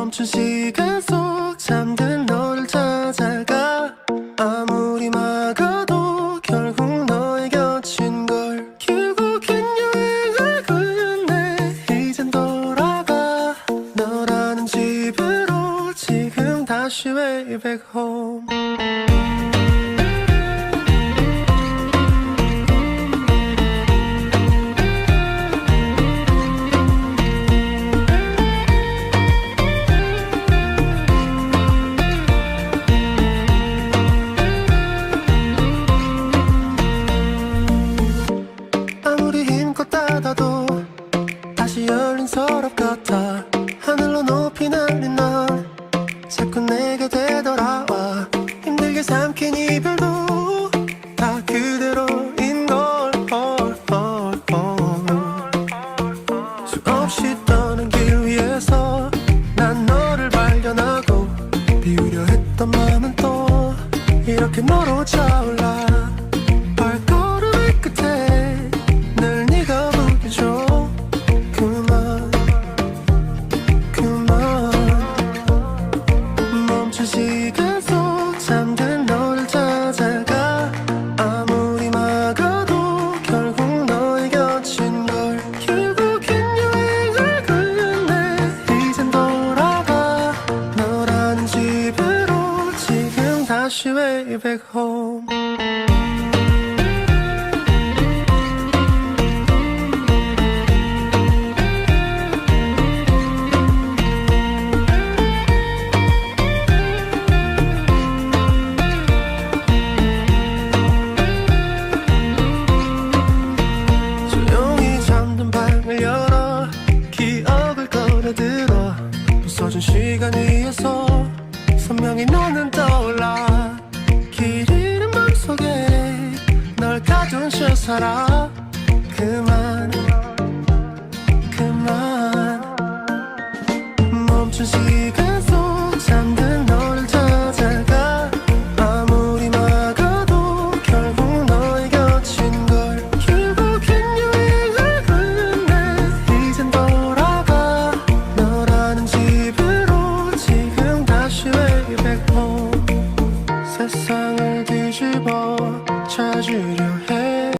멈춘 시간 속 잠든 너를 찾아가. 아무리 막아도 결국 너의 곁인 걸. 결국엔 여행을 끝내 이젠 돌아가. 너라는 집으로 지금 다시 way back home. 아무리 힘껏 닫아도 다시 열린 서랍 같아. 하늘로 높이 날린 넌 자꾸 내게 되돌아와. 힘들게 삼킨 이별도 다 그대로인 걸. 수없이 떠는 길 위에서 난 너를 발견하고 비우려 했던 마음은 또 이렇게 너로 차올라. 발걸음의 끝에 늘 네가 보여줘. 그만 멈춘 시간 속 잠든 너를 찾아가. 아무리 막아도 결국 너의 곁인 걸. 결국엔 여행을 끝내 이젠 돌아가. 너라는 집으로 지금 다시 way back home. 조용히 잠든 방을 열어 기억을 꺼내들어. 부서진 시간 위에서 선명히 너는 떠올라. 길 잃은 맘속에 널 가둔 채 살아. 그만 멈춘 시간